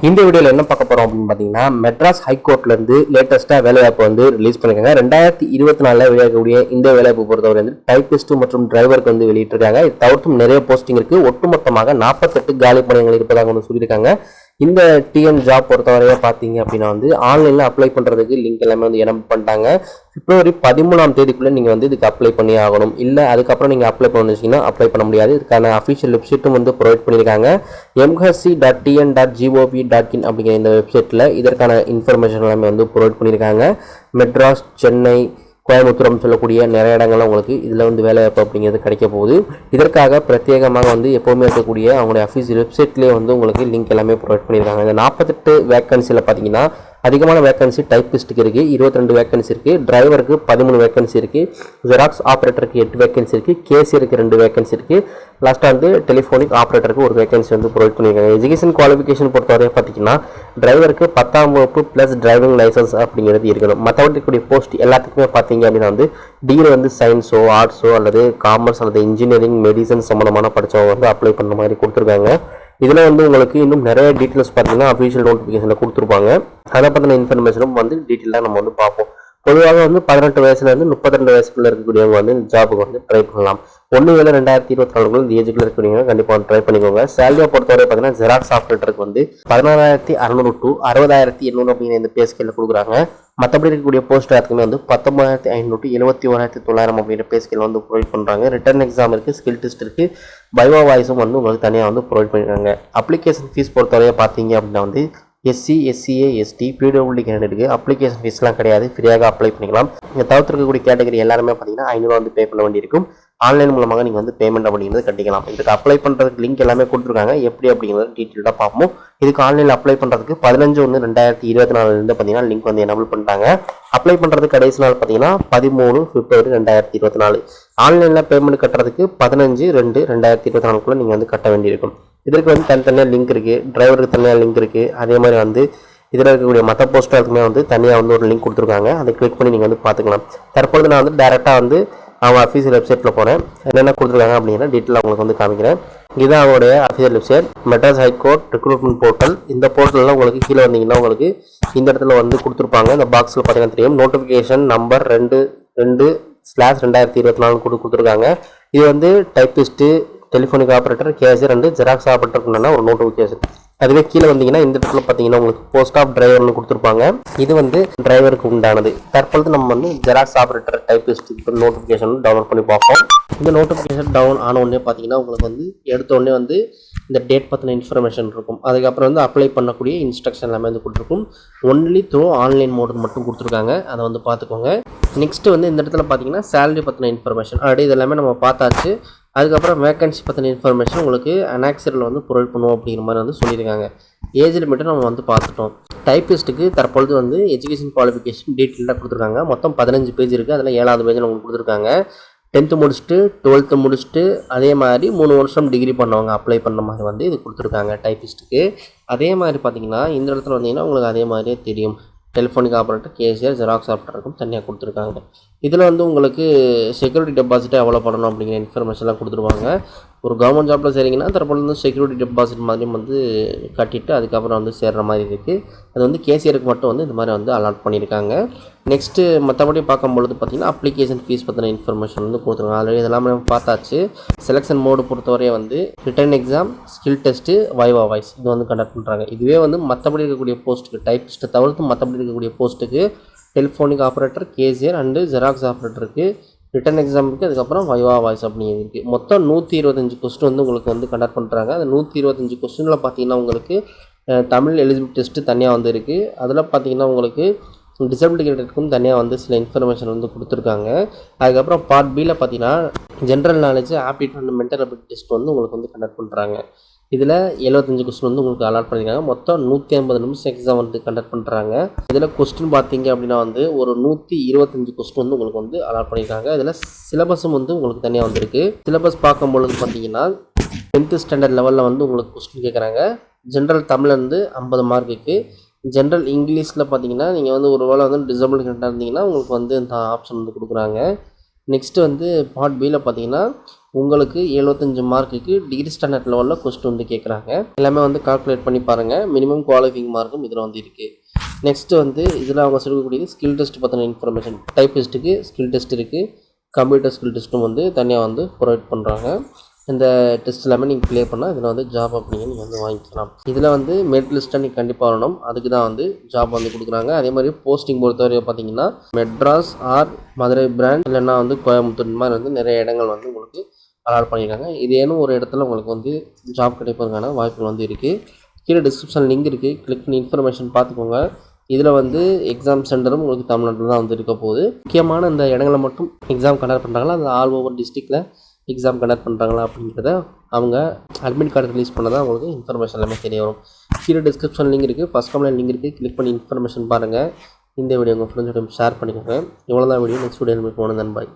இந்த வீடியோவில் என்ன பார்க்க போகிறோம் அப்படின்னு பார்த்தீங்கன்னா, மெட்ராஸ் ஹைகோர்ட்லேருந்து லேட்டஸ்ட்டாக வேலைவாய்ப்பு வந்து ரிலீஸ் பண்ணியிருக்காங்க. 2024 வெளியாகக்கூடிய இந்த வேலைவாய்ப்பு பொறுத்தவரை வந்து டைப்பிஸ்ட் மற்றும் டிரைவருக்கு வந்து வெளியிட்டிருக்காங்க. இது தவிர்த்தும் நிறைய போஸ்டிங் இருக்குது. ஒட்டுமொத்தமாக 48 காலி பணிகள் இருப்பதாக வந்து சொல்லியிருக்காங்க. இந்த டிஎன் ஜாப் பொறுத்தவரையாக பார்த்தீங்க அப்படின்னா வந்து ஆன்லைனில் அப்ளை பண்ணுறதுக்கு லிங்க் எல்லாமே வந்து எனபிள் பண்ணிட்டாங்க. பிப்ரவரி 13ஆம் தேதிக்குள்ளே நீங்கள் வந்து இதுக்கு அப்ளை பண்ணி ஆகணும். இல்லை அதுக்கப்புறம் நீங்கள் அப்ளை பண்ண வச்சிங்கன்னா அப்ளை பண்ண முடியாது. இதுக்கான அஃபிஷியல் வெப்சைட்டும் வந்து ப்ரொவைட் பண்ணியிருக்காங்க. mhc.tn.gov.in அப்படிங்கிற இந்த வெப்சைட்டில் இதற்கான இன்ஃபர்மேஷன் எல்லாமே வந்து ப்ரொவைட் பண்ணியிருக்காங்க. மெட்ராஸ், சென்னை, கோயம்புத்தூரம் சொல்லக்கூடிய நிறைய இடங்கள்லாம் உங்களுக்கு இதில் வந்து வேலைவாய்ப்பு அப்படிங்கிறது கிடைக்க போகுது. இதற்காக பிரத்யேகமாக வந்து எப்போவுமே இருக்கக்கூடிய அவங்களுடைய அஃபீஷியல் வெப்சைட்லேயே வந்து உங்களுக்கு லிங்க் எல்லாமே ப்ரொவைட் பண்ணியிருக்காங்க. இந்த 48 வேக்கன்சியில் பார்த்தீங்கன்னா அதிகமான வேக்கன்சி டைப்பிஸ்ட்டுக்கு இருக்குது, 22 வேக்கன்சி இருக்குது. டிரைவருக்கு 13 வேக்கன்சி இருக்குது. ஜெராக்ஸ் ஆப்ரேட்டருக்கு 8 வேக்கன்சி இருக்குது. கேசியருக்கு 2 வேக்கன்சி இருக்குது. லாஸ்ட்டாக வந்து டெலிஃபோனிக் ஆப்ரேட்டருக்கு ஒரு வேக்கன்சி வந்து ப்ரொவைட் பண்ணியிருக்காங்க. எஜுகேஷன் குவாலிஃபிகேஷன் பொறுத்தவரை பார்த்தீங்கன்னா டிரைவருக்கு 10ஆம் வகுப்பு ப்ளஸ் டிரைவிங் லைசன்ஸ் அப்படிங்கிறது இருக்கணும். மற்றபடி கூடிய போஸ்ட் எல்லாத்துக்குமே பார்த்தீங்க அப்படின்னா வந்து டிகிரி வந்து சயின்ஸோ ஆர்ட்ஸோ அல்லது காமர்ஸ் அல்லது இன்ஜினியரிங் மெடிசன் சம்மந்தமான படித்தவங்க வந்து அப்ளை பண்ணுற மாதிரி கொடுத்துருக்காங்க. இதில் வந்து உங்களுக்கு இன்னும் நிறைய டீட்டெயில்ஸ் பார்த்தீங்கன்னா அஃபிஷியல் நோட்டிஃபிகேஷனில் கொடுத்துருப்பாங்க. அதை பற்றின இன்ஃபர்மேஷனும் வந்து டீட்டெயிலாக நம்ம வந்து பார்ப்போம். பொதுவாக வந்து 18 வயசுலேருந்து 32 வயசுக்குள்ளே இருக்கக்கூடியவங்க வந்து இந்த ஜாபுக்கு வந்து ட்ரை பண்ணலாம். 1/7/2024 இந்த ஏஜுக்குள்ள இருக்கக்கூடியவங்க கண்டிப்பாக ட்ரை பண்ணிக்கோங்க. சேலரியை பொறுத்தவரை பார்த்தீங்கன்னா ஜெராக்ஸ் ஆப்ரேட்டருக்கு வந்து 16,600 to 60,800 அப்படிங்கிற இந்த பே ஸ்கேலில் கொடுக்குறாங்க. மற்றபடி இருக்கக்கூடிய போஸ்ட் எல்லாத்துக்குமே வந்து 19,500 to 71,900 அப்படிங்கிற பே ஸ்கேல் வந்து ப்ரொவைட் பண்ணுறாங்க. ரிட்டன் எக்ஸாம் இருக்குது, ஸ்கில் டெஸ்ட் இருக்குது, பைவா வாய்ஸும் வந்து உங்களுக்கு தனியாக வந்து ப்ரொவைட் பண்ணியிருக்காங்க. அப்ளிகேஷன் ஃபீஸ் பொறுத்தவரையை பார்த்தீங்க அப்படின்னா வந்து எஸ்சி, எஸ்சிஏ, எஸ்டி, பிடபிள்யூடி கேண்டிடேட்டுக்கு அப்ளிகேஷன் ஃபீஸ்லாம் கிடையாது, ஃப்ரீயாக அப்ளை பண்ணிக்கலாம். இங்கே தவிர்த்துருக்கக்கூடிய கேட்டகரி எல்லாருமே பார்த்தீங்கன்னா 500 வந்து பே பண்ண வேண்டியிருக்கும். ஆன்லைன் மூலமாக நீங்கள் வந்து பேமெண்ட் அப்படிங்கிறது கட்டிக்கலாம். இதுக்கு அப்ளை பண்ணுறதுக்கு லிங்க் எல்லாமே கொடுத்துருக்காங்க. எப்படி அப்படிங்கிறது டீட்டெயிலாக பார்ப்போம். இதுக்கு ஆன்லைனில் அப்ளை பண்ணுறதுக்கு 15/1/2024 பார்த்தீங்கன்னா லிங்க் வந்து எனபிள் பண்ணிட்டாங்க. அப்ளை பண்ணுறதுக்கு கடைசி நாள் பார்த்தீங்கன்னா 13 பிப்ரவரி 2024. ஆன்லைனில் பேமெண்ட் கட்டுறதுக்கு 15/2/2024 நீங்கள் வந்து கட்ட வேண்டியிருக்கும். இதற்கு வந்து தனித்தனியாக லிங்க் இருக்குது, டிரைவருக்கு தனியாக லிங்க் இருக்குது. அதே மாதிரி வந்து இதில் இருக்கக்கூடிய மற்ற போஸ்டருக்குமே வந்து தனியாக வந்து ஒரு லிங்க் கொடுத்துருக்காங்க. அதை கிளிக் பண்ணி நீங்கள் வந்து பார்த்துக்கலாம். தற்பொழுது நான் வந்து டேரெக்டாக வந்து அவங்க அஃபீஷியல் வெப்சைட்டில் போகிறேன். என்னென்ன கொடுத்துருக்காங்க அப்படிங்கிற டீட்டெயிலாக உங்களுக்கு வந்து காமிக்கிறேன். இதுதான் அவங்களுடைய official website, Madras high court recruitment portal. இந்த போர்ட்டலில் உங்களுக்கு கீழே வந்தீங்கன்னா உங்களுக்கு இந்த இடத்துல வந்து கொடுத்துருப்பாங்க. இந்த பாக்ஸில் பார்த்தீங்கன்னா தெரியும், நோட்டிஃபிகேஷன் நம்பர் 22/2024 கொடுத்துருக்காங்க. இது வந்து typist, telephonic operator, cashier and Xerox ஆப்ரேட்டருக்குன்னா ஒரு நோட்டிஃபிகேஷன். அதுவே கீழே வந்தீங்கன்னா இந்த இடத்துல பார்த்தீங்கன்னா உங்களுக்கு போஸ்ட் ஆஃப் டிரைவர்னு கொடுத்துருப்பாங்க. இது வந்து டிரைவருக்கு உண்டானது. தற்பொழுது நம்ம வந்து xerox operator typist notification download பண்ணி பார்ப்போம். இந்த நோட்டிஃபிகேஷன் டவுன் ஆன உடனே பார்த்தீங்கன்னா உங்களுக்கு வந்து எடுத்த உடனே வந்து இந்த டேட் பற்றின இன்ஃபர்மேஷன் இருக்கும். அதுக்கப்புறம் வந்து அப்ளை பண்ணக்கூடிய இன்ஸ்ட்ரக்ஷன் எல்லாமே வந்து கொடுத்துருக்கும். ஒன்லி த்ரூ ஆன்லைன் மோடு மட்டும் கொடுத்துருக்காங்க. அதை வந்து பார்த்துக்கோங்க. நெக்ஸ்ட் வந்து இந்த இடத்துல பார்த்தீங்கன்னா சேலரி பற்றின இன்ஃபர்மேஷன் ஆல்ரெடி இது எல்லாமே நம்ம பார்த்தாச்சு. அதுக்கப்புறம் வேகன்சி பற்றின இன்ஃபர்மேஷன் உங்களுக்கு அனாக்சரில் வந்து ப்ரொவைட் பண்ணுவோம் அப்படிங்கிற மாதிரி வந்து சொல்லியிருக்காங்க. ஏஜ் லிமிட்டை நம்ம வந்து பார்த்துட்டோம். டைப்பிஸ்ட்டுக்கு தற்பொழுது வந்து எஜுகேஷன் குவாலிஃபிகேஷன் டீட்டெயிலாக கொடுத்துருக்காங்க. மொத்தம் 15 பேஜ் இருக்குது. அதில் 7வது பேஜில் உங்களுக்கு கொடுத்துருக்காங்க. 10th முடிச்சுட்டு 12th முடிச்சுட்டு அதே மாதிரி 3 வருஷம் டிகிரி பண்ணவங்க அப்ளை பண்ண மாதிரி வந்து இது கொடுத்துருக்காங்க டைப்பிஸ்ட்டுக்கு. அதே மாதிரி பார்த்தீங்கன்னா இந்த இடத்துல வந்தீங்கன்னா உங்களுக்கு அதே மாதிரியே தெரியும், டெலிஃபோனிக் ஆப்ரேட்டர், கேசியர், ஜெராக்ஸ் ஆப்ரேட்டருக்கும் தனியாக கொடுத்துருக்காங்க. இதில் வந்து உங்களுக்கு செக்யூரிட்டி டெபாசிட்டை எவ்வளோ பண்ணணும் அப்படிங்கிற இன்ஃபர்மேஷன்லாம் கொடுத்துருவாங்க. ஒரு கவர்மெண்ட் ஜாப்பில் சேரிங்கன்னா தற்போது வந்து செக்யூரிட்டி டெபாசிட் மாதிரி வந்து கட்டிட்டு அதுக்கப்புறம் வந்து சேர்கிற மாதிரி இருக்குது. அது வந்து கேசியருக்கு மட்டும் வந்து இந்த மாதிரி வந்து அலாட் பண்ணியிருக்காங்க. நெக்ஸ்ட்டு மற்றபடி பார்க்கும்பொழுது பார்த்திங்கன்னா அப்ளிகேஷன் ஃபீஸ் பற்றின இன்ஃபர்மேஷன் வந்து கொடுத்துருக்காங்க. ஆல்ரெடி இதெல்லாமே நம்ம பார்த்தாச்சு. செலெக்ஷன் மோடு பொறுத்தவரையே வந்து ரிட்டன் எக்ஸாம், ஸ்கில் டெஸ்ட்டு, வைவா வாய்ஸ் இது வந்து கண்டக்ட் பண்ணுறாங்க. இதுவே வந்து மற்றபடி இருக்கக்கூடிய போஸ்ட்டுக்கு டைப்பிஸ்ட்டை தவிர்த்து மற்றபடி இருக்கக்கூடிய போஸ்ட்டுக்கு telephonic operator, cashier and Xerox ஆப்ரேட்டருக்கு ரிட்டன் எக்ஸாம் இருக்குது. அதுக்கப்புறம் வைவா வாய்ஸ் அப்படிங்கிறது இருக்குது. மொத்தம் 125 கொஸ்டின் வந்து உங்களுக்கு வந்து கண்டக்ட் பண்ணுறாங்க. அந்த 125 கொஸ்டினில் பார்த்தீங்கன்னா உங்களுக்கு தமிழ் எலிஜிபிலிட்டி டெஸ்ட்டு தனியாக வந்து இருக்குது. அதில் பார்த்தீங்கன்னா உங்களுக்கு டிசபிலிட்டி கேட்டதுக்கும் தனியாக வந்து சில இன்ஃபர்மேஷன் வந்து கொடுத்துருக்காங்க. அதுக்கப்புறம் பார்ட் பியில் பார்த்தீங்கன்னா general knowledge, aptitude and mental ability test வந்து உங்களுக்கு வந்து கண்டக்ட் பண்ணுறாங்க. இதில் 75 கொஸ்டின் வந்து உங்களுக்கு அலாட் பண்ணியிருக்காங்க. மொத்தம் 150 நிமிஷம் எக்ஸாம் வந்து கண்டக்ட் பண்ணுறாங்க. இதில் கொஸ்டின் பார்த்தீங்க அப்படின்னா வந்து ஒரு 125 கொஸ்டின் வந்து உங்களுக்கு வந்து அலாட் பண்ணியிருக்காங்க. இதில் சிலபஸும் வந்து உங்களுக்கு தனியாக வந்துருக்கு. சிலபஸ் பார்க்கும்பொழுது பார்த்தீங்கன்னா 10th ஸ்டாண்டர்ட் லெவலில் வந்து உங்களுக்கு கொஸ்டின் கேட்குறாங்க. ஜென்ரல் தமிழ் வந்து 50 மார்க்குக்கு, ஜென்ரல் இங்கிலீஷில் பார்த்தீங்கன்னா நீங்கள் வந்து ஒரு வேளை வந்து டிசபிள் கரெக்டாக இருந்தீங்கன்னா உங்களுக்கு வந்து இந்த ஆப்ஷன் வந்து கொடுக்குறாங்க. நெக்ஸ்ட்டு வந்து பார்ட் பியில் பார்த்தீங்கன்னா உங்களுக்கு 75 மார்க்குக்கு டிகிரி ஸ்டாண்டர்ட் லெவலில் கொஸ்டின் வந்து கேட்குறாங்க. எல்லாமே வந்து கால்குலேட் பண்ணி பாருங்கள். மினிமம் குவாலிஃபைங் மார்க்கும் இதில் வந்து இருக்குது. நெக்ஸ்ட்டு வந்து இதில் அவங்க சொல்லக்கூடியது ஸ்கில் டெஸ்ட் பற்றின இன்ஃபர்மேஷன். டைப்பிஸ்ட்டுக்கு ஸ்கில் டெஸ்ட் இருக்குது, கம்ப்யூட்டர் ஸ்கில் டெஸ்ட்டும் வந்து தனியாக வந்து ப்ரொவைட் பண்ணுறாங்க. இந்த டெஸ்ட் எல்லாமே நீங்கள் க்ளியர் பண்ணால் இதில் வந்து ஜாப் அப்படிங்க நீங்கள் வந்து வாங்கிக்கலாம். இதில் வந்து மெரிட் லிஸ்ட்டாக நீங்கள் கண்டிப்பாக வரணும். அதுக்கு தான் வந்து ஜாப் வந்து கொடுக்குறாங்க. அதே மாதிரி போஸ்டிங் பொறுத்தவரை பார்த்தீங்கன்னா மெட்ராஸ் ஆர் மதுரை பிரான்ச் இல்லைன்னா வந்து கோயம்புத்தூர் இந்த மாதிரி வந்து நிறைய இடங்கள் வந்து உங்களுக்கு அலாட் பண்ணியிருக்காங்க. இது ஏனும் ஒரு இடத்துல உங்களுக்கு வந்து ஜாப் கிடைப்பதற்கான வாய்ப்புகள் வந்து இருக்குது. கீழே டிஸ்கிரிப்ஷன் லிங்க் இருக்குது, கிளிக் பண்ணி இன்ஃபர்மேஷன் பார்த்துக்கோங்க. இதில் வந்து எக்ஸாம் சென்டரும் உங்களுக்கு தமிழ்நாட்டில் தான் வந்து இருக்க போகுது. முக்கியமான இந்த இடங்களை மட்டும் எக்ஸாம் கண்டக்ட் பண்ணுறாங்களா, அது ஆல் ஓவர் டிஸ்ட்ரிக்டில் எக்ஸாம் கண்டக்ட் பண்ணுறாங்களா அப்படிங்கிறத அவங்க அட்மிட் கார்டு ரிலீஸ் பண்ணதான் உங்களுக்கு இன்ஃபர்மேஷன் எல்லாமே தெரிய வரும். கீழே டிஸ்கிரிப்ஷன் லிங்க் இருக்குது, ஃபஸ்ட் கமெண்ட் லிங்க் இருக்குது, கிளிக் பண்ணி இன்ஃபர்மேஷன் பாருங்கள். இந்த வீடியோ உங்கள் ஃப்ரெண்ட்ஸோட ஷேர் பண்ணிக்கோங்க. இவ்வளோ தான் வீடியோ. நெக்ஸ்ட் வீடியோ போகணும். நண்பாய்.